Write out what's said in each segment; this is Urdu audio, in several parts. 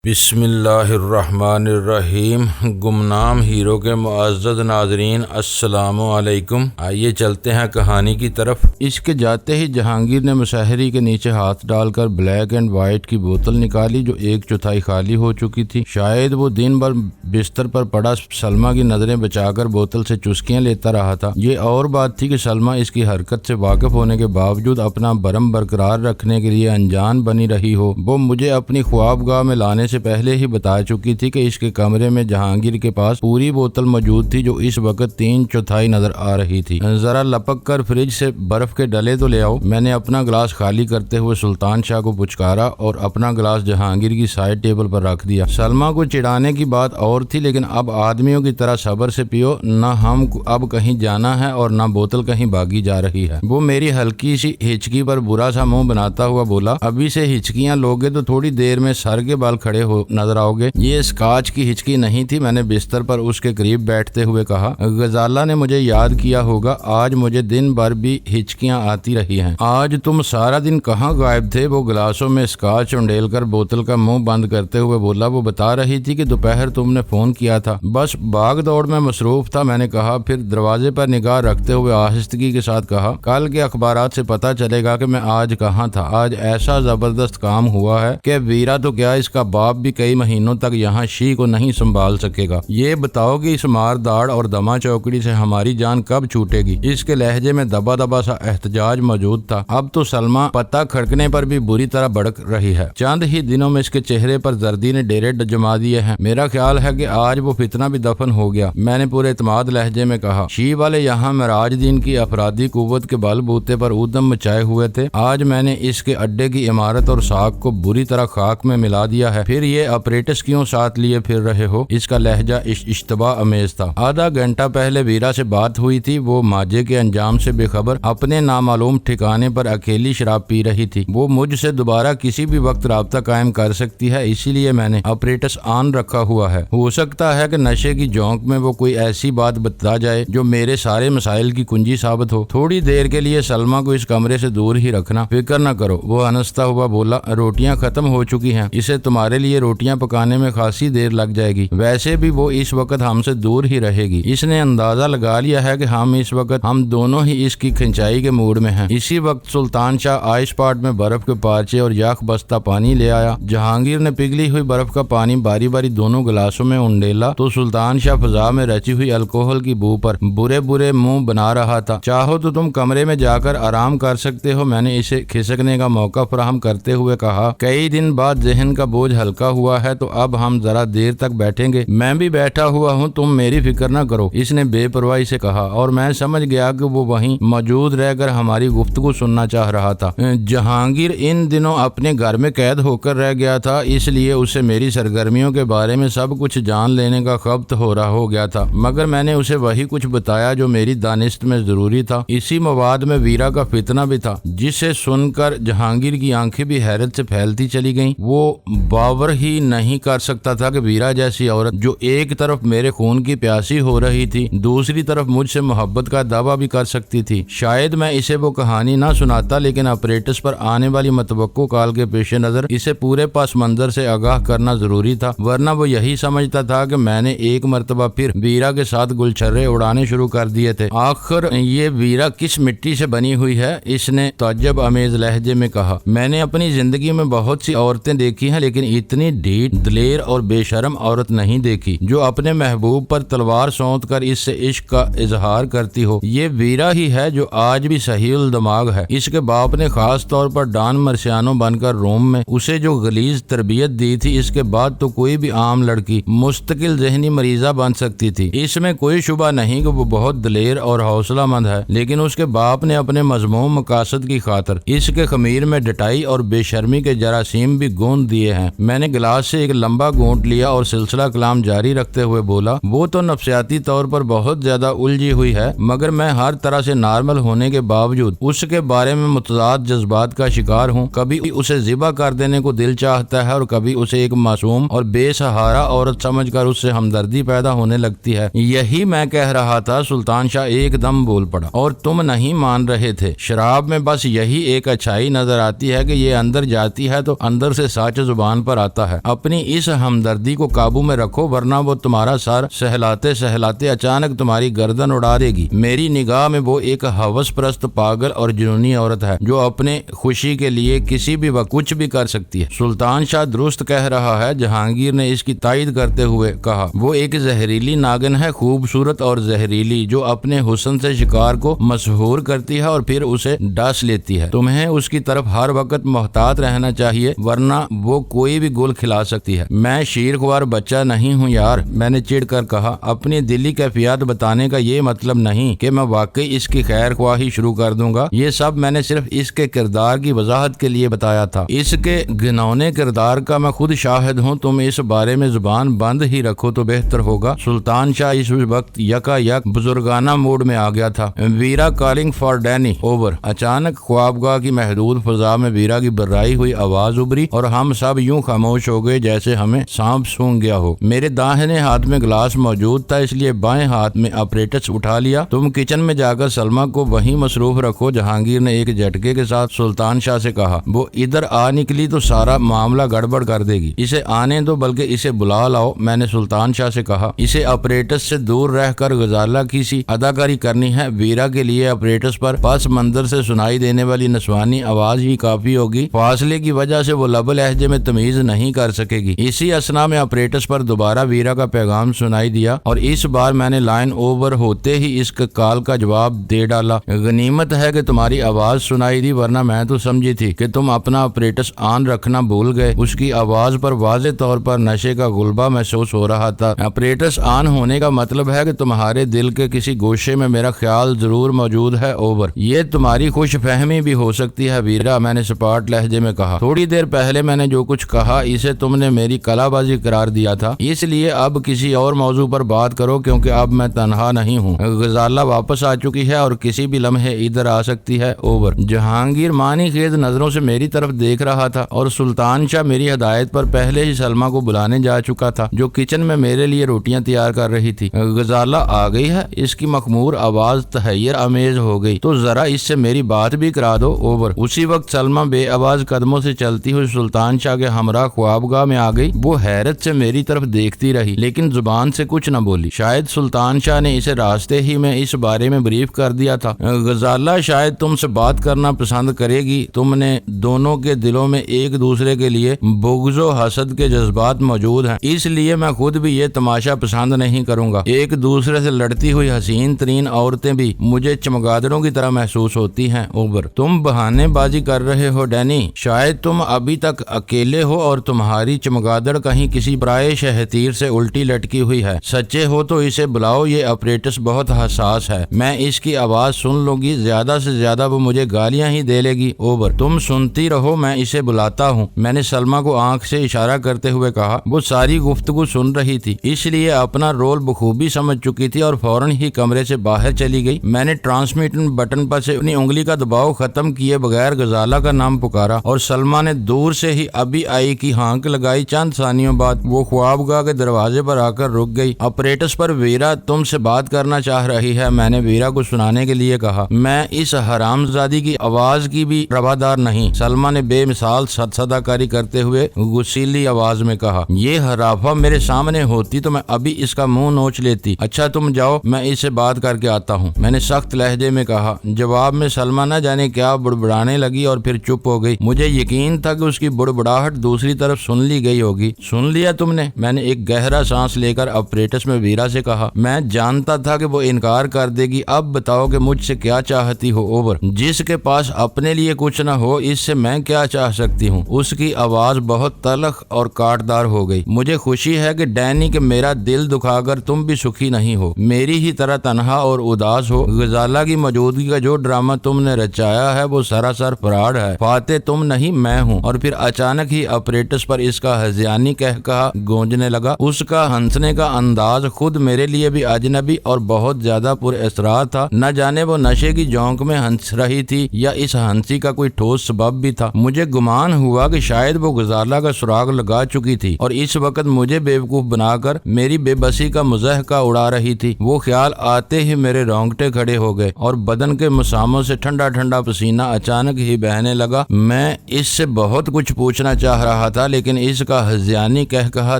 بسم اللہ الرحمن الرحیم۔ گمنام ہیرو کے معزز ناظرین السلام علیکم۔ آئیے چلتے ہیں کہانی کی طرف۔ اس کے جاتے ہی جہانگیر نے مشاہری کے نیچے ہاتھ ڈال کر بلیک اینڈ وائٹ کی بوتل نکالی جو 1/4 خالی ہو چکی تھی۔ شاید وہ دن بھر بستر پر پڑا سلمیٰ کی نظریں بچا کر بوتل سے چسکیاں لیتا رہا تھا۔ یہ اور بات تھی کہ سلمیٰ اس کی حرکت سے واقف ہونے کے باوجود اپنا برم برقرار رکھنے کے لیے انجان بنی رہی ہو۔ وہ مجھے اپنی خوابگاہ میں لانے سے پہلے ہی بتا چکی تھی کہ اس کے کمرے میں جہانگیر کے پاس پوری بوتل موجود تھی جو اس وقت 3/4 نظر آ رہی تھی۔ ذرا لپک کر فریج سے برف کے ڈلے تو لے آؤ۔ میں نے اپنا گلاس خالی کرتے ہوئے سلطان شاہ کو پچکارا اور اپنا گلاس جہانگیر کی سائڈ ٹیبل پر رکھ دیا۔ سلمیٰ کو چڑھانے کی بات اور تھی لیکن اب آدمیوں کی طرح صبر سے پیو، نہ ہم اب کہیں جانا ہے اور نہ بوتل کہیں بھاگی جا رہی ہے۔ وہ میری ہلکی سی ہچکی پر برا سا منہ بناتا ہوا بولا، ابھی سے ہچکیاں لوگے تو تھوڑی دیر میں سر کے بال کھڑے ہو نظر آؤ گے۔ یہ اسکاچ کی ہچکی نہیں تھی، میں نے بستر پر اس کے قریب بیٹھتے ہوئے کہا۔ غزالہ نے مجھے یاد کیا ہوگا، آج مجھے دن بھر بھی ہچکیاں آتی رہی ہیں۔ آج تم سارا دن کہاں غائب تھے؟ وہ گلاسوں میں اسکاچ انڈیل کر بوتل کا منہ بند کرتے ہوئے بولا۔ وہ بتا رہی تھی کہ دوپہر تم نے فون کیا تھا، بس بھاگ دوڑ میں مصروف تھا، میں نے کہا۔ پھر دروازے پر نگاہ رکھتے ہوئے آہستگی کے ساتھ کہا، کل کے اخبارات سے پتہ چلے گا کہ میں آج کہاں تھا۔ آج ایسا زبردست کام ہوا ہے کہ ویرا تو کیا اس کا باپ بھی کئی مہینوں تک یہاں شی کو نہیں سنبھال سکے گا۔ یہ بتاؤ کہ اس مار داڑ اور دما چوکڑی سے ہماری جان کب چھوٹے گی؟ اس کے لہجے میں دبا دبا سا احتجاج موجود تھا۔ اب تو سلمیٰ پتہ کھڑکنے پر بھی بری طرح بڑک رہی ہے۔ چند ہی دنوں میں اس کے چہرے پر زردی نے ڈیرے جما دیے ہیں۔ میرا خیال ہے کہ آج وہ فتنہ بھی دفن ہو گیا، میں نے پورے اعتماد لہجے میں کہا۔ شی والے یہاں معراج دین کی افرادی قوت کے بل بوتے پر ادھم مچائے ہوئے تھے۔ آج میں نے اس کے اڈے کی عمارت اور ساکھ کو بری طرح خاک میں ملا دیا ہے۔ پھر یہ آپریٹس کیوں ساتھ لیے پھر رہے ہو؟ اس کا لہجہ اشتباہ امیز تھا۔ آدھا گھنٹہ پہلے ویرا سے بات ہوئی تھی، وہ ماجے کے انجام سے بے خبر اپنے نامعلوم ٹھکانے پر اکیلی شراب پی رہی تھی۔ وہ مجھ سے دوبارہ کسی بھی وقت رابطہ قائم کر سکتی ہے، اسی لیے میں نے آپریٹس آن رکھا ہوا ہے۔ ہو سکتا ہے کہ نشے کی جونک میں وہ کوئی ایسی بات بتا جائے جو میرے سارے مسائل کی کنجی ثابت ہو۔ تھوڑی دیر کے لیے سلمیٰ کو اس کمرے سے دور ہی رکھنا، فکر نہ کرو، وہ ہنستا ہوا بولا۔ روٹیاں ختم ہو چکی ہیں، اسے تمہارے لیے روٹیاں پکانے میں خاصی دیر لگ جائے گی، ویسے بھی وہ اس وقت ہم سے دور ہی رہے گی۔ اس نے اندازہ لگا لیا ہے کہ اس وقت ہم دونوں ہی اس کی کھنچائی کے موڈ میں ہیں۔ اسی وقت سلطان شاہ آئس پاٹ میں برف کے پارچے اور یخ بستہ پانی لے آیا۔ جہانگیر نے پگھلی ہوئی برف کا پانی باری باری دونوں گلاسوں میں انڈیلا تو سلطان شاہ فضا میں رچی ہوئی الکوہل کی بو پر برے برے منہ بنا رہا تھا۔ چاہو تو تم کمرے میں جا کر آرام کر سکتے ہو، میں نے اسے کھسکنے کا موقع فراہم کرتے ہوئے کہا۔ کئی دن بعد ذہن کا بوجھ ہلکا ہوا ہے تو اب ہم ذرا دیر تک بیٹھیں گے، میں بھی بیٹھا ہوا ہوں، تم میری فکر نہ کرو، اس نے بے پرواہی سے کہا، اور میں سمجھ گیا کہ وہ وہیں موجود رہ کر ہماری گفتگو سننا چاہ رہا تھا۔ جہانگیر ان دنوں اپنے گھر میں قید ہو کر رہ گیا تھا، اس لیے اسے میری سرگرمیوں کے بارے میں سب کچھ جان لینے کا خبت ہو گیا تھا، مگر میں نے اسے وہی کچھ بتایا جو میری دانست میں ضروری تھا۔ اسی مواد میں ویرا کا فتنہ بھی تھا، جسے سن کر جہانگیر کی آنکھیں بھی حیرت سے پھیلتی چلی گئیں۔ وہ باور ہی نہیں کر سکتا تھا کہ ویرا جیسی عورت جو ایک طرف میرے خون کی پیاسی ہو رہی تھی، دوسری طرف مجھ سے محبت کا دعویٰ بھی کر سکتی تھی۔ شاید میں اسے وہ کہانی نہ سناتا، لیکن آپریٹس پر آنے والی متوقع کال کے پیش نظر اسے پورے پس منظر سے آگاہ کرنا ضروری تھا، ورنہ وہ یہی سمجھتا تھا کہ میں نے ایک مرتبہ پھر ویرا کے ساتھ گلچھرے اڑانے شروع کر دیے تھے۔ آخر یہ ویرا کس مٹی سے بنی ہوئی ہے؟ اس نے تعجب امیز لہجے میں کہا۔ میں نے اپنی زندگی میں بہت سی عورتیں دیکھی ہیں، لیکن اتنی ڈھیٹ، دلیر اور بے شرم عورت نہیں دیکھی جو اپنے محبوب پر تلوار سونت کر اس سے عشق کا اظہار کرتی ہو۔ یہ ویرا ہی ہے جو آج بھی صحیح الدماغ ہے۔ اس کے باپ نے خاص طور پر ڈان مرسیانو بن کر روم میں اسے جو غلیظ تربیت دی تھی، اس کے بعد تو کوئی بھی عام لڑکی مستقل ذہنی مریضہ بن سکتی تھی۔ اس میں کوئی شبہ نہیں کہ وہ بہت دلیر اور حوصلہ مند ہے، لیکن اس کے باپ نے اپنے مذموم مقاصد کی خاطر اس کے خمیر میں ڈٹائی اور بے شرمی کے جراثیم بھی گوند دیے ہیں۔ میں نے گلاس سے ایک لمبا گھونٹ لیا اور سلسلہ کلام جاری رکھتے ہوئے بولا، وہ تو نفسیاتی طور پر بہت زیادہ الجھی ہوئی ہے، مگر میں ہر طرح سے نارمل ہونے کے باوجود اس کے بارے میں متضاد جذبات کا شکار ہوں۔ کبھی اسے ذبح کر دینے کو دل چاہتا ہے اور کبھی اسے ایک معصوم اور بے سہارا عورت سمجھ کر اس سے ہمدردی پیدا ہونے لگتی ہے۔ یہی میں کہہ رہا تھا، سلطان شاہ ایک دم بول پڑا، اور تم نہیں مان رہے تھے۔ شراب میں بس یہی ایک اچھائی نظر آتی ہے کہ یہ اندر جاتی ہے تو اندر سے سچ زبان پر آتا ہے۔ اپنی اس ہمدردی کو قابو میں رکھو ورنہ وہ تمہارا سر سہلاتے سہلاتے اچانک تمہاری گردن اڑا دے گی۔ میری نگاہ میں وہ ایک ہوس پرست پاگل اور جنونی عورت ہے جو اپنے خوشی کے لیے کسی بھی وقت کچھ بھی کر سکتی ہے۔ سلطان شاہ درست کہہ رہا ہے، جہانگیر نے اس کی تائید کرتے ہوئے کہا۔ وہ ایک زہریلی ناگن ہے، خوبصورت اور زہریلی، جو اپنے حسن سے شکار کو مسحور کرتی ہے اور پھر اسے ڈس لیتی ہے۔ تمہیں اس کی طرف ہر وقت محتاط رہنا چاہیے ورنہ وہ کوئی بھی گل کھلا سکتی ہے۔ میں شیرخوار بچہ نہیں ہوں یار، میں نے چڑ کر کہا۔ اپنی دلی کیفیات بتانے کا یہ مطلب نہیں کہ میں واقعی اس کی خیر خواہی شروع کر دوں گا۔ یہ سب میں نے صرف اس کے کردار کی وضاحت کے لیے بتایا تھا۔ اس کے گھنونے کردار کا میں خود شاہد ہوں۔ تم اس بارے میں زبان بند ہی رکھو تو بہتر ہوگا۔ سلطان شاہ اس وقت یکا یک بزرگانہ موڈ میں آ گیا تھا۔ Vera calling for Danny over. اچانک خوابگاہ کی محدود فضا میں ویرا کی بررائی ہوئی آواز ابری اور ہم سب یوں خاموش ہو گئے جیسے ہمیں سانپ سونگ گیا ہو۔ میرے داہنے ہاتھ میں گلاس موجود تھا اس لیے بائیں ہاتھ میں اپریٹس اٹھا لیا۔ تم کچن میں جا کر سلمہ کو وہیں مصروف رکھو، جہانگیر نے ایک جھٹکے کے ساتھ سلطان شاہ سے کہا۔ وہ ادھر آ نکلی تو سارا معاملہ گڑبڑ کر دے گی۔ اسے آنے دو، بلکہ اسے بلا لاؤ، میں نے سلطان شاہ سے کہا۔ اسے اپریٹس سے دور رہ کر غزالہ کی سی اداکاری کرنی ہے۔ ویرا کے لیے اپریٹس پر پس منظر سے سنائی دینے والی نسوانی آواز ہی کافی ہوگی۔ فاصلے کی وجہ سے وہ لب لہجے میں تمیز نہیں کر سکے گی۔ اسی اثنا میں اپریٹس پر دوبارہ ویرا کا پیغام سنائی دیا اور اس بار میں نے لائن اوور ہوتے ہی اس کال کا جواب دے ڈالا۔ غنیمت ہے کہ تمہاری آواز سنائی دی ورنہ میں تو سمجھی تھی کہ تم اپنا اپریٹس آن رکھنا بھول گئے۔ اس کی آواز پر واضح طور پر نشے کا غلبہ محسوس ہو رہا تھا۔ اپریٹس آن ہونے کا مطلب ہے کہ تمہارے دل کے کسی گوشے میں میرا خیال ضرور موجود ہے اوور۔ یہ تمہاری خوش فہمی بھی ہو سکتی ہے ویرا، میں نے سپاٹ لہجے میں کہا۔ تھوڑی دیر پہلے میں نے جو کچھ کہا اسے تم نے میری کلا بازی قرار دیا تھا، اس لیے اب کسی اور موضوع پر بات کرو کیونکہ اب میں تنہا نہیں ہوں۔ غزالہ واپس آ چکی ہے اور کسی بھی لمحے ادھر آ سکتی ہے اوور۔ جہانگیر معنی خیز نظروں سے میری طرف دیکھ رہا تھا اور سلطان شاہ میری ہدایت پر پہلے ہی سلمہ کو بلانے جا چکا تھا جو کچن میں میرے لیے روٹیاں تیار کر رہی تھی۔ غزالہ آ گئی ہے؟ اس کی مخمور آواز تحیر امیز ہو گئی۔ تو ذرا اس سے میری بات بھی کرا دو اوور۔ اسی وقت سلمہ بے آواز قدموں سے چلتی ہوئی سلطان شاہ کے ہمراہ خوابگاہ میں آ گئی۔ وہ حیرت سے میری طرف دیکھتی رہی لیکن زبان سے کچھ نہ بولی۔ شاید سلطان شاہ نے اسے راستے ہی میں اس بارے میں بریف کر دیا تھا۔ غزالہ شاید تم سے بات کرنا پسند کرے گی۔ تم نے دونوں کے دلوں میں ایک دوسرے کے لیے بغض و حسد کے جذبات موجود ہیں، اس لیے میں خود بھی یہ تماشا پسند نہیں کروں گا۔ ایک دوسرے سے لڑتی ہوئی حسین ترین عورتیں بھی مجھے چمگادڑوں کی طرح محسوس ہوتی ہیں اوور۔ تم بہانے بازی کر رہے ہو ڈینی، شاید تم ابھی تک اکیلے ہو اور تمہاری چمگادڑ کہیں کسی برائے شہتیر سے الٹی لٹکی ہوئی ہے۔ سچے ہو تو اسے بلاؤ، یہ اپریٹس بہت حساس ہے، میں اس کی آواز سن لوں گی، زیادہ سے زیادہ وہ مجھے گالیاں ہی دے لے گی اوور۔ تم سنتی رہو، میں اسے بلاتا ہوں، میں نے سلمہ کو آنکھ سے اشارہ کرتے ہوئے کہا۔ وہ ساری گفتگو سن رہی تھی اس لیے اپنا رول بخوبی سمجھ چکی تھی اور فوراً ہی کمرے سے باہر چلی گئی۔ میں نے ٹرانسمیٹن بٹن پر سے اپنی انگلی کا دباؤ ختم کیے بغیر غزالہ کا نام پکارا اور سلمہ نے دور سے ہی ابھی آئی کی ہانک لگائی۔ چند ثانیوں بعد وہ خوابگاہ کے دروازے پر آ کر رک گئی۔ اپریٹس پر ویرا تم سے بات کرنا چاہ رہی ہے، میں نے ویرا کو سنانے کے لیے کہا۔ میں اس حرامزادی کی آواز کی بھی روادار نہیں، سلمہ نے بے مثال صداکاری کرتے ہوئے غصیلی آواز میں کہا۔ یہ حرافہ میرے سامنے ہوتی تو میں ابھی اس کا منہ نوچ لیتی۔ اچھا تم جاؤ، میں اس سے بات کر کے آتا ہوں، میں نے سخت لہجے میں کہا۔ جواب میں سلمہ نہ جانے کیا بڑبڑانے لگی اور پھر چپ ہو گئی۔ مجھے یقین تھا کہ اس کی بڑبڑاہٹ دوسری طرف سن لی گئی ہوگی۔ سن لیا تم نے؟ میں نے ایک گہرا سانس لے کر اپریٹس میں ویرا سے کہا۔ میں جانتا تھا کہ وہ انکار کر دے گی، اب بتاؤ کہ مجھ سے کیا چاہتی ہو اوور۔ جس کے پاس اپنے لیے کچھ نہ ہو اس سے میں کیا چاہ سکتی ہوں؟ اس کی آواز بہت تلخ اور کاٹدار ہو گئی۔ مجھے خوشی ہے کہ ڈینی کہ میرا دل دکھا کر تم بھی سکھی نہیں ہو، میری ہی طرح تنہا اور اداس ہو۔ غزالہ کی موجودگی کا جو ڈرامہ تم نے رچایا ہے وہ سراسر فراڈ ہے، فاتح تم نہیں میں ہوں۔ اور پھر اچانک ہی اپریٹس پر اس کا ہذیانی کہا گونجنے لگا۔ اس کا ہنسنے کا انداز خود میرے لیے بھی اجنبی اور بہت زیادہ پر اسرار تھا۔ نہ جانے وہ نشے کی جونک میں ہنس رہی تھی یا اس ہنسی کا کوئی ٹھوس سبب بھی تھا۔ مجھے گمان ہوا کہ شاید وہ غزالہ کا سراغ لگا چکی تھی اور اس وقت مجھے بیوقوف بنا کر میری بے بسی کا مضحکہ اڑا رہی تھی۔ وہ خیال آتے ہی میرے رونگٹے کھڑے ہو گئے اور بدن کے مساموں سے ٹھنڈا ٹھنڈا پسینہ اچانک ہی بہنے لگا۔ میں اس سے بہت کچھ پوچھنا چاہ رہا تھا لیکن اس کا ہذیانی کہا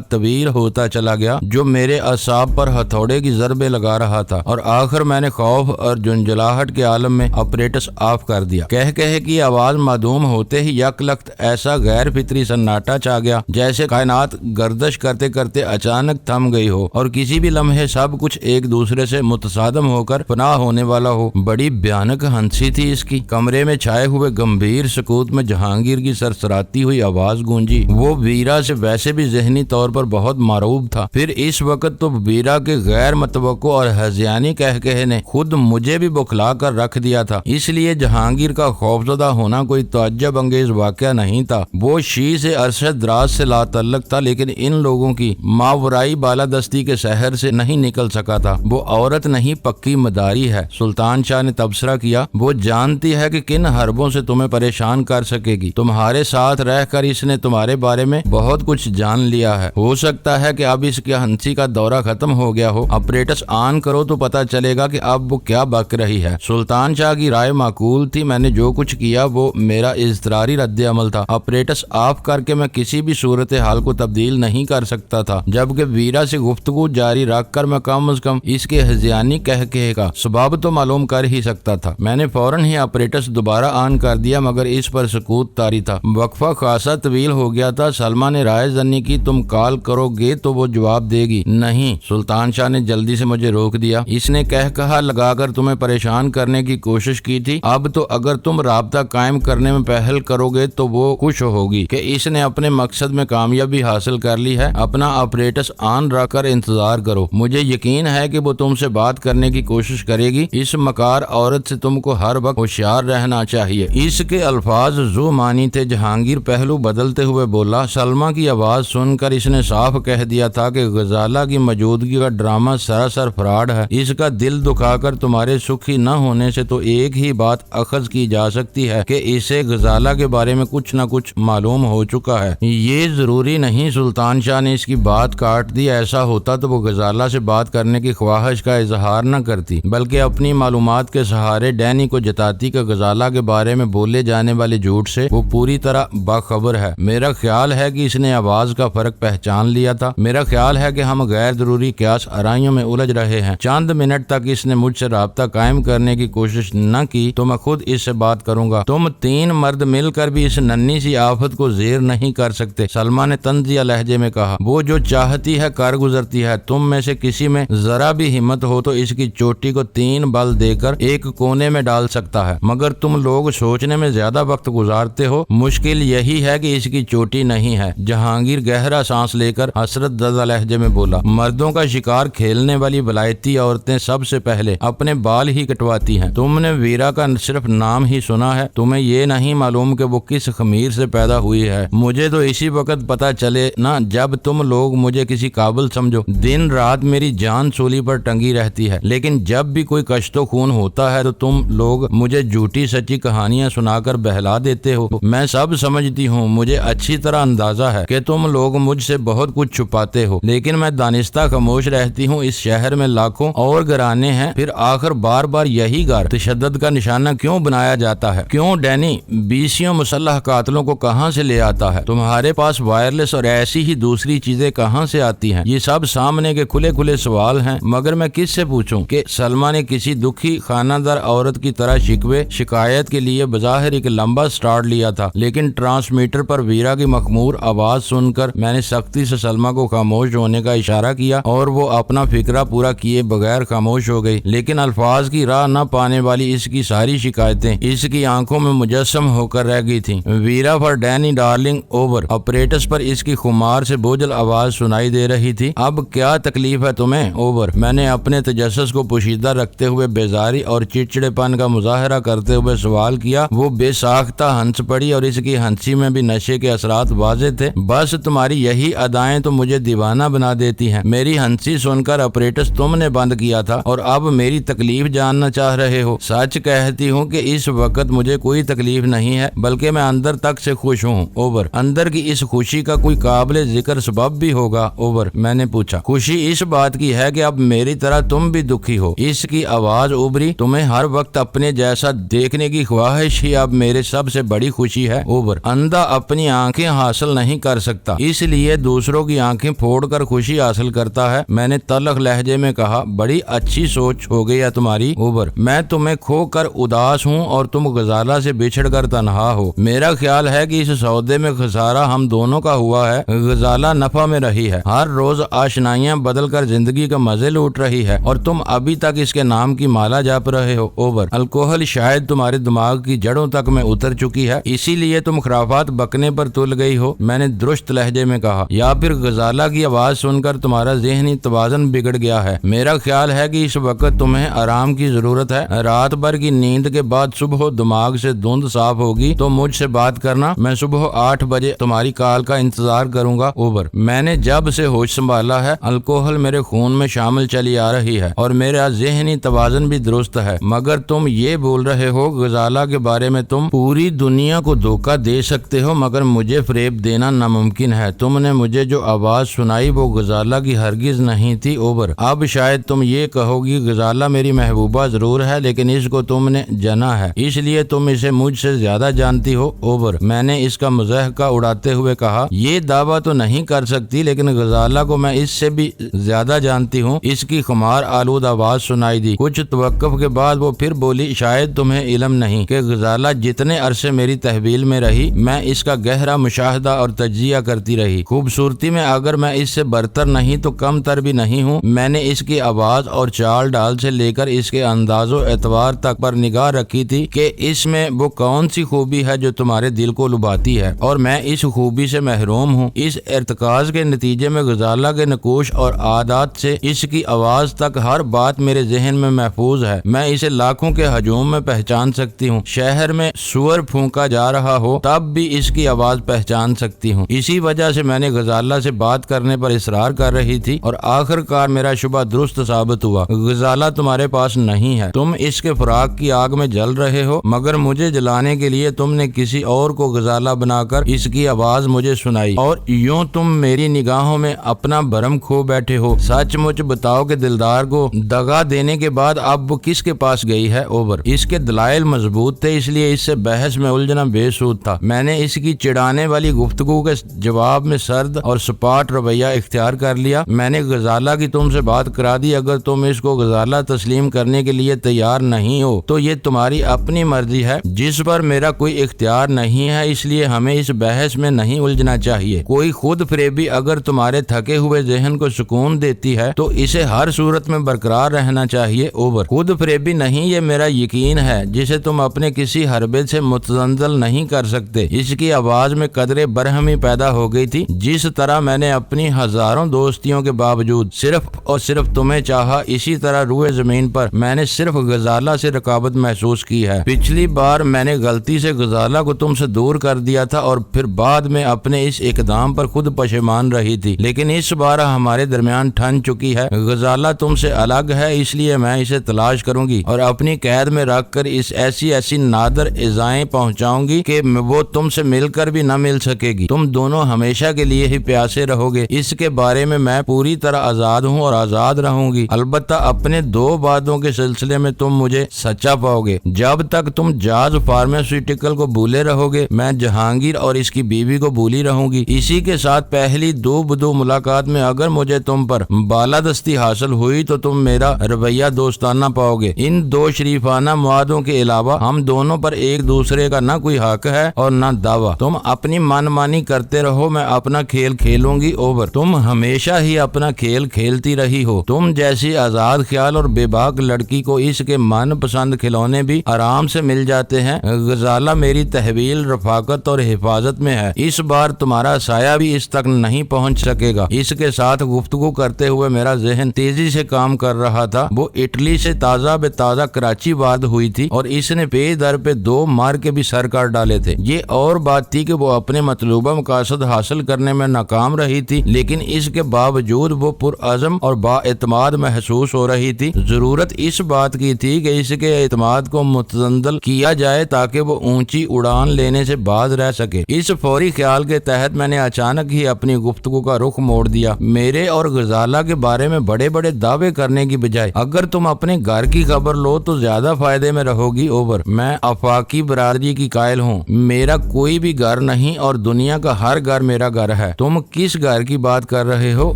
طویل ہوتا چلا گیا جو میرے اعصاب پر ہتھوڑے کی ضربیں لگا رہا تھا، اور آخر میں نے خوف اور جنجلاہٹ کے عالم میں آپریٹس آف کر دیا۔ کہہ کی آواز معدوم ہوتے ہی یک لخت ایسا غیر فطری سناٹا چھا گیا جیسے کائنات گردش کرتے کرتے اچانک تھم گئی ہو اور کسی بھی لمحے سب کچھ ایک دوسرے سے متصادم ہو کر فنا ہونے والا ہو۔ بڑی بھیانک ہنسی تھی اس کی۔ کمرے میں چھائے ہوئے گمبھیر سکوت میں جہانگیر کی سرسراتی ہوئی آواز گونجی۔ وہ ویرا سے ویسے بھی ذہنی طور پر بہت معروب تھا، پھر اس وقت تو ویرا کے غیر متوقع اور ہذیانی کہے نے خود مجھے بھی بکھلا کر رکھ دیا تھا۔ اس لیے جہانگیر کا خوفزدہ ہونا کوئی تعجب انگیز واقعہ نہیں تھا۔ وہ شی سے عرصہ دراز سے لا تعلق تھا، لیکن ان لوگوں کی ماورائی بالادستی کے شہر سے نہیں نکل سکا تھا۔ وہ عورت نہیں پکی مداری ہے، سلطان شاہ نے تبصرہ کیا۔ وہ جانتی ہے کہ کن حربوں سے تمہیں پریشان کر سکے گی۔ تمہارے ساتھ رہ کر اس نے تمہارے بارے میں بہت کچھ جان لیا ہے۔ ہو سکتا ہے کہ اب اس کے ہنسی کا دورہ ختم ہو گیا ہو۔ آپریٹس آن کرو تو پتا چلے گا کہ اب وہ کیا بک رہی ہے۔ سلطان شاہ کی رائے معقول تھی۔ میں نے جو کچھ کیا وہ میرا اضطراری رد عمل تھا۔ آپریٹس آف کر کے میں کسی بھی صورتحال کو تبدیل نہیں کر سکتا تھا، جبکہ ویرا سے گفتگو جاری رکھ کر میں کم از کم اس کے ہذیانی کہے کا سبب تو معلوم کر ہی سکتا تھا۔ میں نے فوراً ہی آپریٹس دوبارہ آن کر دیا، مگر اس پر سکوت طاری تھا۔ وقفہ خاصا طویل ہو گیا تھا۔ سلمہ نے رائے زنی کی، تم کال کرو گے تو وہ جواب دے گی؟ نہیں، سلطان شاہ نے جلدی سے مجھے روک دیا۔ اس نے کہا لگا کر تمہیں پریشان کرنے کی کوشش کی تھی، اب تو اگر تم رابطہ قائم کرنے میں پہل کرو گے تو وہ خوش ہوگی کہ اس نے اپنے مقصد میں کامیابی حاصل کر لی ہے۔ اپنا آپریٹس آن رکھ کر انتظار کرو، مجھے یقین ہے کہ وہ تم سے بات کرنے کی کوشش کرے گی۔ اس مکار عورت سے تم کو ہر وقت ہوشیار رہنا چاہیے۔ اس کے الفاظ ذو معنی تھے۔ جہانگیر پہلو بدلتے ہوئے بولا، سلمہ کی آواز سن کر اس نے صاف کہہ دیا تھا کہ غزالہ کی موجودگی کا ڈرامہ سراسر فراڈ ہے۔ اس کا دل دکھا کر تمہارے سکھی نہ ہونے سے تو ایک ہی بات اخذ کی جا سکتی ہے کہ اسے غزالہ کے بارے میں کچھ نہ کچھ معلوم ہو چکا ہے۔ یہ ضروری نہیں، سلطان شاہ نے اس کی بات کاٹ دی۔ ایسا ہوتا تو وہ غزالہ سے بات کرنے کی خواہش کا اظہار نہ کرتی، بلکہ اپنی معلومات کے سہارے ڈینی کو جتاتی کہ غزالہ کے بارے میں بولے جانے والے جھوٹ سے وہ پوری طرح باخبر ہے۔ میرا خیال ہے کہ اس نے آواز کا فرق پہچان لیا تھا۔ میرا خیال ہے کہ ہم غیر ضروری قیاس آرائیوں میں الجھ رہے ہیں۔ چند منٹ تک اس نے مجھ سے رابطہ قائم کرنے کی کوشش نہ کی تو میں خود اس سے بات کروں گا۔ تم تین مرد مل کر بھی اس ننھی سی آفت کو زیر نہیں کر سکتے، سلمہ نے طنزیہ لہجے میں کہا۔ وہ جو چاہتی ہے کر گزرتی ہے۔ تم میں سے کسی میں ذرا بھی ہمت ہو تو اس کی چوٹی کو 3 بل دے کر ایک کونے میں ڈال سکتا ہے، مگر تم لوگ سوچنے میں زیادہ وقت گزارتے ہو۔ مشکل یہی ہے کہ اس کی چوٹی نہیں ہے۔ جہانگیر گہرا سانس لے کر حسرت زدہ لہجے میں بولا، مردوں کا شکار کھیلنے والی ولایتی عورتیں سب سے پہلے اپنے بال ہی کٹواتی ہیں۔ تم نے ویرا کا صرف نام ہی سنا ہے، تمہیں یہ نہیں معلوم کہ وہ کس خمیر سے پیدا ہوئی ہے۔ مجھے تو اسی وقت پتا چلے نا جب تم لوگ مجھے کسی قابل سمجھو۔ دن رات میری جان سولی پر ٹنگی رہتی ہے، لیکن جب بھی کوئی کشت و خون ہوتا ہے تو تم لوگ مجھے جھوٹی سچی کہانیاں سنا کر بہلا دیتے ہو۔ میں سب سمجھتی ہوں، مجھے اچھی طرح اندازہ ہے کہ تم لوگ مجھ سے بہت کچھ چھپاتے ہو، لیکن میں دانستہ خاموش رہتی ہوں۔ اس شہر میں لاکھوں اور گھرانے ہیں، پھر آخر بار بار یہی گھر تشدد کا نشانہ کیوں بنایا جاتا ہے؟ کیوں ڈینی 20 مسلح قاتلوں کو کہاں سے لے آتا ہے؟ تمہارے پاس وائرلیس اور ایسی ہی دوسری چیزیں کہاں سے آتی ہیں؟ یہ سب سامنے کے کھلے کھلے سوال ہیں، مگر میں کس سے پوچھوں کہ سلمہ نے کسی دکھی خانہ دار عورت کی طرح شکوے شکایت کے لیے بظاہر ایک لمبا سٹارٹ لیا تھا، لیکن ٹرانسمیٹر پر ویرا کی مخمور آواز سن کر میں نے سختی سے سلمہ کو خاموش ہونے کا اشارہ کیا اور وہ اپنا فکرہ پورا کیے بغیر خاموش ہو گئی۔ لیکن الفاظ کی راہ نہ پانے والی اس کی ساری شکایتیں اس کی آنکھوں میں مجسم ہو کر رہ گئی تھیں۔ Vera for Danny darling over. Apparatus پر اس کی خمار سے بوجھل آواز سنائی دے رہی تھی۔ اب کیا تکلیف ہے تمہیں اوور؟ میں نے اپنے تجسس کو پوشیدہ رکھتے ہوئے بیزاری اور چڑچڑے پن کا مظاہرہ کرتے ہوئے سوال کیا۔ وہ بے ساختہ ہنس پڑی اور اس کی ہنسی میں بھی نشے کے اثرات واضح تھے۔ بس تمہاری یہی ادائیں تو مجھے دیوانہ بنا دیتی ہیں۔ میری ہنسی سن کر آپریٹس تم نے بند کیا تھا اور اب میری تکلیف جاننا چاہ رہے ہو۔ سچ کہتی ہوں کہ اس وقت مجھے کوئی تکلیف نہیں ہے، بلکہ میں اندر تک سے خوش ہوں اوور۔ اندر کی اس خوشی کا کوئی قابل ذکر سبب بھی ہوگا اوور؟ میں نے پوچھا۔ خوشی اس بات کی ہے کہ اب میری طرح تم بھی دکھی ہو۔ اس کی آواز ابری۔ تمہیں ہر وقت اپنے جیسا دیکھنے کی خواہش ہی اب میرے سب سے بڑی خوشی ہے اوور۔ اندھا اپنی آنکھیں خوشیاں حاصل نہیں کر سکتا، اس لیے دوسروں کی آنکھیں پھوڑ کر خوشی حاصل کرتا ہے۔ میں نے تلخ لہجے میں کہا، بڑی اچھی سوچ ہو گئی ہے تمہاری اوبر، میں تمہیں کھو کر اداس ہوں اور تم غزالہ سے بچھڑ کر تنہا ہو۔ میرا خیال ہے کہ اس سودے میں خسارہ ہم دونوں کا ہوا ہے، غزالہ نفع میں رہی ہے، ہر روز آشنائیاں بدل کر زندگی کا مزے لوٹ رہی ہے اور تم ابھی تک اس کے نام کی مالا جپ رہے ہو اوبر۔ الکوہل شاید تمہارے دماغ کی جڑوں تک میں اتر چکی ہے، اسی لیے تم خرافات بکنے پر تل گئی ہو، میں نے درست لہجے میں کہا، یا پھر غزالہ کی آواز سن کر تمہارا ذہنی توازن بگڑ گیا ہے۔ میرا خیال ہے کہ اس وقت تمہیں آرام کی ضرورت ہے، رات بھر کی نیند کے بعد صبح دماغ سے دھند صاف ہوگی تو مجھ سے بات کرنا، میں صبح 8 بجے تمہاری کال کا انتظار کروں گا اوبر۔ میں نے جب سے ہوش سنبھالا ہے الکوہل میرے خون میں شامل چلی آ رہی ہے اور میرا ذہنی توازن بھی درست ہے، مگر تم یہ بول رہے ہو غزالہ کے بارے میں تم پوری دنیا کو دھوکہ دے سکتے ہو مگر مجھے فریب دینا ناممکن ہے۔ تم نے مجھے جو آواز سنائی وہ غزالہ کی ہرگز نہیں تھی اوبر۔ اب شاید تم یہ کہو گی غزالہ میری محبوبہ ضرور ہے لیکن اس کو تم نے جنا ہے، اس لیے تم اسے مجھ سے زیادہ جانتی ہو اوبر۔ میں نے اس کا مضحکہ اڑاتے ہوئے کہا، یہ دعویٰ تو نہیں کر سکتی لیکن غزالہ کو میں اس سے بھی زیادہ جانتی ہوں۔ اس کی خمار آلود آواز سنائی دی، کچھ توقف کے بعد وہ پھر بولی، شاید تمہیں علم نہیں کہ غزالہ جتنے عرصے میری تحویل میں رہی میں اس کا گہرا مشاہدہ اور تجزیہ کرتی رہی۔ خوبصورتی میں اگر میں اس سے برتر نہیں تو کم تر بھی نہیں ہوں۔ میں نے اس کی آواز اور چال ڈال سے لے کر اس کے انداز و اعتبار تک پر نگاہ رکھی تھی کہ اس میں وہ کون سی خوبی ہے جو تمہارے دل کو لبھاتی ہے اور میں اس خوبی سے محروم ہوں۔ اس ارتکاز کے نتیجے میں غزالہ کے نقوش اور عادات سے اس کی آواز تک ہر بات میرے ذہن میں محفوظ ہے، میں اسے لاکھوں کے ہجوم میں پہچان سکتی ہوں، شہر میں سور پھونکا جا رہا ہو تب بھی اس کی آواز پہچان سکتی ہوں۔ اسی وجہ سے میں نے غزالہ سے بات کرنے پر اصرار کر رہی تھی اور آخر کار میرا شبہ درست ثابت ہوا، غزالہ تمہارے پاس نہیں ہے، تم اس کے فراق کی آگ میں جل رہے ہو مگر مجھے جلانے کے لیے تم نے کسی اور کو غزالہ بنا کر اس کی آواز مجھے سنائی اور یوں تم میری نگاہوں میں اپنا بھرم کھو بیٹھے ہو۔ سچ مچ بتاؤ کہ دلدار کو دغا دینے کے بعد اب وہ کس کے پاس گئی ہے اوبر؟ اس کے دلائل مضبوط تھے اس لیے اس سے بحث میں الجھنا بے سود تھا۔ میں نے اس کی چڑھانے والی گفتگو کے جواب میں سرد اور سپاٹ رویہ اختیار کر لیا۔ میں نے غزالہ کی تم سے بات کرا دی، اگر تم اس کو غزالہ تسلیم کرنے کے لیے تیار نہیں ہو تو یہ تمہاری اپنی مرضی ہے جس پر میرا کوئی اختیار نہیں ہے، اس لیے ہمیں اس بحث میں نہیں الجھنا چاہیے۔ کوئی خود فریبی اگر تمہارے تھکے ہوئے ذہن کو سکون دیتی ہے تو اسے ہر صورت میں برقرار رہنا چاہیے اوبر۔ خود فریبی نہیں، یہ میرا یقین ہے جسے تم اپنے کسی حربے سے متزلزل نہیں کر سکتے۔ اس کی آواز میں قدرے برہمی پیدا ہو گئی تھی، جس طرح میں نے اپنی ہزاروں دوستیوں کے باوجود صرف اور صرف تمہیں چاہا، اسی طرح روئے زمین پر میں نے صرف غزالہ سے رقابت محسوس کی ہے۔ پچھلی بار میں نے غلطی سے غزالہ کو تم سے دور کر دیا تھا اور پھر بعد میں اپنے اس اقدام پر خود پشیمان رہی تھی، لیکن اس بار ہمارے درمیان ٹھن چکی ہے۔ غزالہ تم سے الگ ہے، اس لیے میں اسے تلاش کروں گی اور اپنی قید میں رکھ کر اس ایسی نادر ایذائیں پہنچاؤں گی کہ وہ تم سے مل کر بھی نہ مل سکے گی، تم دونوں ہمیشہ کے لیے ہی پیاسے رہو گے۔ اس کے بارے میں پوری طرح آزاد ہوں اور آزاد رہوں گی، البتہ اپنے 2 وعدوں کے سلسلے میں تم مجھے سچا پاؤ گے۔ جب تک تم جاز فارماسیوٹیکل کو بھولے رہو گے میں جہانگیر اور اس کی بیوی کو بھولی رہوں گی۔ اسی کے ساتھ پہلی 2 بدو ملاقات میں اگر مجھے تم پر بالادستی حاصل ہوئی تو تم میرا رویہ دوستانہ پاؤ گے۔ ان 2 شریفانہ معاہدوں کے علاوہ ہم دونوں پر ایک دوسرے کا نہ کوئی حق ہے اور نہ دعویٰ۔ تم اپنی من مانی کرتے رہو، میں اپنا کھیل کھیلوں گی اوبر۔ تم ہمیشہ ہی اپنا کھیل کھیلتی رہی ہو، تم جیسی آزاد خیال اور بے باک لڑکی کو اس کے من پسند کھلونے بھی آرام سے مل جاتے ہیں۔ غزالہ میری تحویل، رفاقت اور حفاظت میں ہے، اس بار تمہارا سایہ بھی اس تک نہیں پہنچ سکے گا۔ اس کے ساتھ گفتگو کرتے ہوئے میرا ذہن تیزی سے کام کر رہا تھا۔ وہ اٹلی سے تازہ بے تازہ کراچی وارد ہوئی تھی اور اس نے پے در پہ 2 مار کے بھی سر کاٹ ڈالے تھے۔ یہ اور بات تھی کہ وہ اپنے مطلوبہ مقاصد حاصل کرنے میں ناکام رہی تھی، لیکن اس کے باوجود وہ پرعزم اور با اعتماد محسوس ہو رہی تھی۔ ضرورت اس بات کی تھی کہ اس کے اعتماد کو متزلزل کیا جائے تاکہ وہ اونچی اڑان لینے سے باز رہ سکے۔ اس فوری خیال کے تحت میں نے اچانک ہی اپنی گفتگو کا رخ موڑ دیا۔ میرے اور غزالہ کے بارے میں بڑے بڑے دعوے کرنے کی بجائے اگر تم اپنے گھر کی خبر لو تو زیادہ فائدے میں رہو گی اوبر۔ میں آفاقی برادری کی قائل ہوں، میرا کوئی بھی گھر نہیں اور دنیا کا ہر گھر میرا گھر ہے، تم کس گھر کی بات کر رہے ہو؟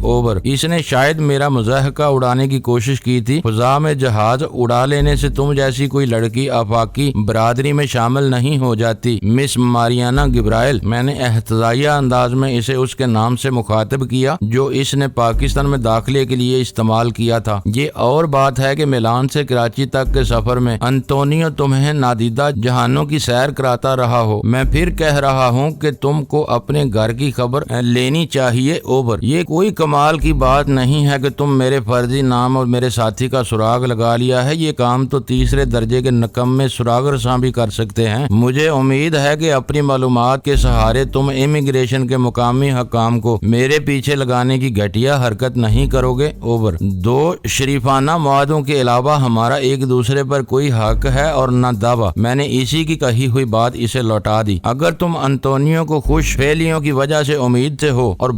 اوبر: اس نے شاید میرا مضحکہ اڑانے کی کوشش کی تھی، فضا میں جہاز اڑا لینے سے تم جیسی کوئی لڑکی آفاقی برادری میں شامل نہیں ہو جاتی مس ماریانا گبرائل۔ میں نے احتجاجیہ انداز میں اسے اس کے نام سے مخاطب کیا جو اس نے پاکستان میں داخلے کے لیے استعمال کیا تھا۔ یہ اور بات ہے کہ میلان سے کراچی تک کے سفر میں انتونیو تمہیں نادیدہ جہانوں کی سیر کراتا رہا ہو۔ میں پھر کہہ رہا ہوں کہ تم کو اپنے گھر کی خبر لینی چاہیے۔ اوبر: یہ کوئی کمال کی بات نہیں ہے کہ تم میرے فرضی نام اور میرے ساتھی کا سراغ لگا لیا ہے، یہ کام تو تیسرے درجے کے نکمے سراغ رساں بھی کر سکتے ہیں۔ مجھے امید ہے کہ اپنی معلومات کے سہارے تم امیگریشن کے مقامی حکام کو میرے پیچھے لگانے کی گھٹیا حرکت نہیں کرو گے۔ اوبر: دو شریفانہ معاہدوں کے علاوہ ہمارا ایک دوسرے پر کوئی حق ہے اور نہ دعویٰ۔ میں نے اسی کی کہی ہوئی بات اسے لوٹا دی۔ اگر تم انتونیو کو خوش فعلیوں کی وجہ سے امید سے ہو اور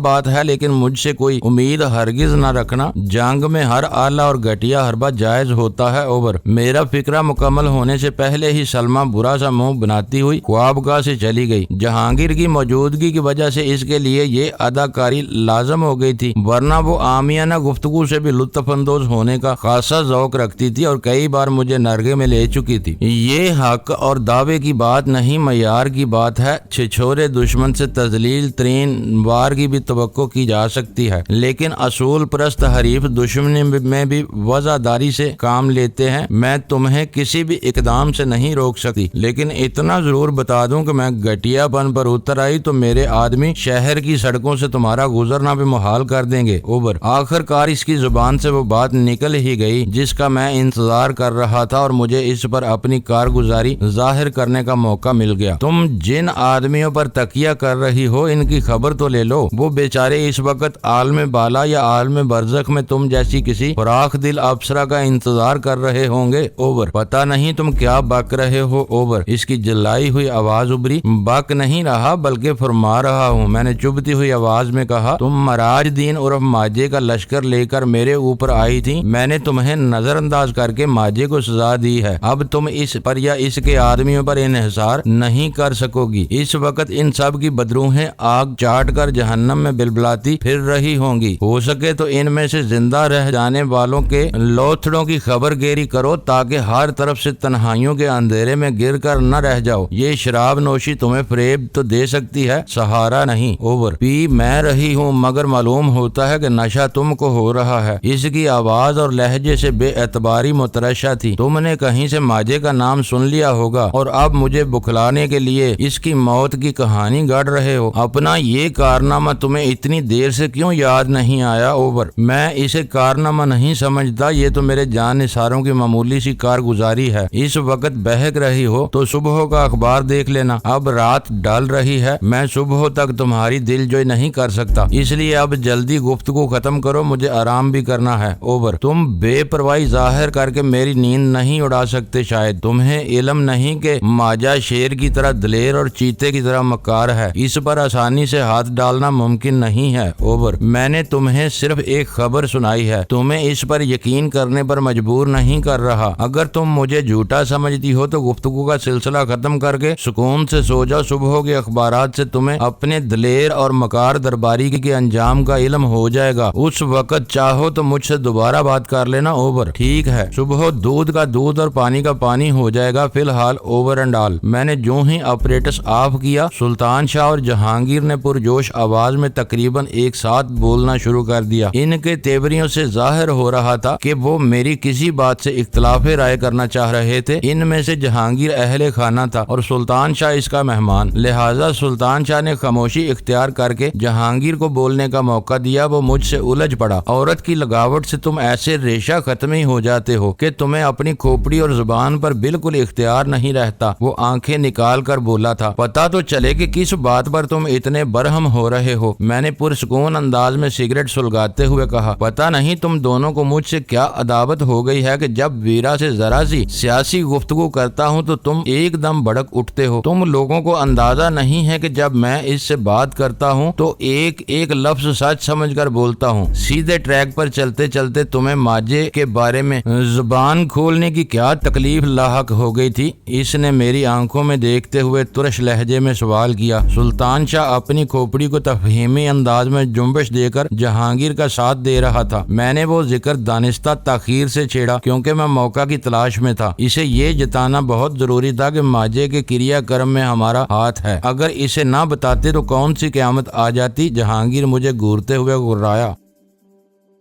بات ہے، لیکن مجھ سے کوئی امید ہرگز نہ رکھنا۔ جنگ میں ہر آلہ اور گھٹیا حربہ جائز ہوتا ہے۔ اوبر: میرا فکرہ مکمل ہونے سے پہلے ہی سلمہ برا سا منہ بناتی ہوئی خوابگاہ سے چلی گئی۔ جہانگیر کی موجودگی کی وجہ سے اس کے لیے یہ اداکاری لازم ہو گئی تھی، ورنہ وہ عامیانہ گفتگو سے بھی لطف اندوز ہونے کا خاصا ذوق رکھتی تھی اور کئی بار مجھے نرغے میں لے چکی تھی۔ یہ حق اور دعوے کی بات نہیں، معیار کی بات ہے۔ چھچورے دشمن سے تذلیل ترین وار کی بھی توقع کی جا سکتی ہے، لیکن اصول پرست حریف دشمنی میں بھی وفاداری سے کام لیتے ہیں۔ میں تمہیں کسی بھی اقدام سے نہیں روک سکتی، لیکن اتنا ضرور بتا دوں کہ میں گھٹیا پن پر اتر آئی تو میرے آدمی شہر کی سڑکوں سے تمہارا گزرنا بھی محال کر دیں گے۔ اوبر: آخر کار اس کی زبان سے وہ بات نکل ہی گئی جس کا میں انتظار کر رہا تھا اور مجھے اس پر اپنی کارگزاری ظاہر کرنے کا موقع مل گیا۔ تم جن آدمیوں پر تکیہ کر رہی ہو ان کی خبر تو لے لو، وہ بیچارے اس وقت عالم بالا یا عالم برزخ میں تم جیسی کسی فراخ دل افسرہ کا انتظار کر رہے ہوں گے۔ اوبر: پتہ نہیں تم کیا بک رہے ہو۔ اوبر: اس کی جلائی ہوئی آواز ابری: بک نہیں رہا بلکہ فرما رہا ہوں۔ میں نے چبھتی ہوئی آواز میں کہا، تم مراج دین عرف ماجے کا لشکر لے کر میرے اوپر آئی تھی، میں نے تمہیں نظر انداز کر کے ماجے کو سزا دی ہے، اب تم اس پر یا اس کے آدمیوں پر انحصار نہیں کر سکو گی۔ اس وقت ان سب کی بدروہیں آگ چاٹ کر جہنم میں بلبلاتی پھر رہی ہوں گی۔ ہو سکے تو ان میں سے زندہ رہ جانے والوں کے لوتھڑوں کی خبر گیری کرو تاکہ ہر طرف سے تنہائیوں کے اندھیرے میں گر کر نہ رہ جاؤ۔ یہ شراب نوشی تمہیں فریب تو دے سکتی ہے، سہارا نہیں۔ اوبر: پی میں رہی ہوں مگر معلوم ہوتا ہے کہ نشہ تم کو ہو رہا ہے۔ اس کی آواز اور لہجے سے بے اعتباری مترشح تھی۔ تم نے کہیں سے ماجے کا نام سن لیا ہوگا اور اب مجھے بکھلانے کے لیے اس کی موت کی کہانی گڑھ رہے ہو۔ اپنا یہ کارنامہ تمہیں اتنی دیر سے کیوں یاد نہیں آیا؟ اوبر: میں اسے کارنامہ نہیں سمجھتا، یہ تو میرے جان نثاروں کی معمولی سی کارگزاری ہے۔ اس وقت بہک رہی ہو تو صبح کا اخبار دیکھ لینا، اب رات ڈال رہی ہے، میں صبح تک تمہاری دل جوئی نہیں کر سکتا، اس لیے اب جلدی گفتگو ختم کرو، مجھے آرام بھی کرنا ہے۔ اوبر: تم بے پرواہی ظاہر کر کے میری نیند نہیں اڑا سکتے، شاید تمہیں علم نہیں کہ ماجا شیر کی طرح دلیر اور چیتے کی طرح مکار ہے، اس پر آسانی سے ہاتھ ڈالنا ممکن نہیں ہے۔ اوبر: میں نے تمہیں صرف ایک خبر سنائی ہے، تمہیں اس پر یقین کرنے پر مجبور نہیں کر رہا۔ اگر تم مجھے جھوٹا سمجھتی ہو تو گفتگو کا سلسلہ ختم کر کے سکون سے سو جاؤ، صبح کے اخبارات سے تمہیں اپنے دلیر اور مکار درباری کے انجام کا علم ہو جائے گا، اس وقت چاہو تو مجھ سے دوبارہ بات کر لینا۔ اوبر: ٹھیک ہے، صبح دودھ کا دودھ اور پانی کا پانی ہو جائے گا، فی الحال اوور اینڈ آل۔ میں نے جو ہی آپریٹس آف کیا، سلطان شاہ اور جہانگیر نے پرجوش آواز میں تقریباً ایک ساتھ بولنا شروع کر دیا۔ ان کے تیوریوں سے ظاہر ہو رہا تھا کہ وہ میری کسی بات سے اختلاف رائے کرنا چاہ رہے تھے۔ ان میں سے جہانگیر اہل خانہ تھا اور سلطان شاہ اس کا مہمان، لہٰذا سلطان شاہ نے خاموشی اختیار کر کے جہانگیر کو بولنے کا موقع دیا۔ وہ مجھ سے الجھ پڑا، عورت کی لگاوٹ سے تم ایسے ریشہ ختمی ہو جاتے ہو کہ تمہیں اپنی کھوپڑی اور زبان پر بالکل اختیار نہیں رہتا۔ وہ آنکھیں نکال کر بولا تھا، پتا تو چلے کہ کس بات پر تم اتنے برہم ہو رہے ہو۔ میں نے پرسکون انداز میں سگریٹ سلگاتے ہوئے کہا، پتا نہیں تم دونوں کو مجھ سے کیا عداوت ہو گئی ہے کہ جب ویرا سے ذرا سی سیاسی گفتگو کرتا ہوں تو تم ایک دم بھڑک اٹھتے ہو۔ تم لوگوں کو اندازہ نہیں ہے کہ جب میں اس سے بات کرتا ہوں تو ایک ایک لفظ سچ سمجھ کر بولتا ہوں۔ سیدھے ٹریک پر چلتے چلتے تمہیں ماجے کے بارے میں زبان کھولنے کی کیا تکلیف لاحق ہو گئی تھی؟ اس نے میری آنکھوں میں دیکھتے ہوئے ترش لہجے لہجے میں سوال کیا۔ سلطان شاہ اپنی کھوپڑی کو تفہیمی انداز میں جنبش دے کر جہانگیر کا ساتھ دے رہا تھا۔ میں نے وہ ذکر دانستہ تاخیر سے چھیڑا کیونکہ میں موقع کی تلاش میں تھا۔ اسے یہ جتانا بہت ضروری تھا کہ ماجے کے کریا کرم میں ہمارا ہاتھ ہے، اگر اسے نہ بتاتے تو کون سی قیامت آ جاتی۔ جہانگیر مجھے گھورتے ہوئے گرایا۔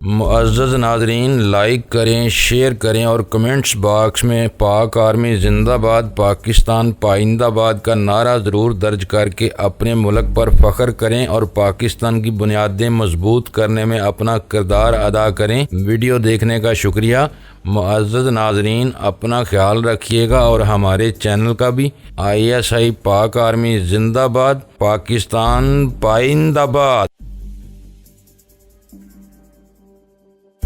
معزز ناظرین، لائک کریں، شیئر کریں اور کمنٹس باکس میں پاک آرمی زندہ باد، پاکستان پائندہ باد کا نعرہ ضرور درج کر کے اپنے ملک پر فخر کریں اور پاکستان کی بنیادیں مضبوط کرنے میں اپنا کردار ادا کریں۔ ویڈیو دیکھنے کا شکریہ۔ معزز ناظرین، اپنا خیال رکھیے گا اور ہمارے چینل کا بھی۔ ISI پاک آرمی زندہ باد، پاکستان پائندہ باد۔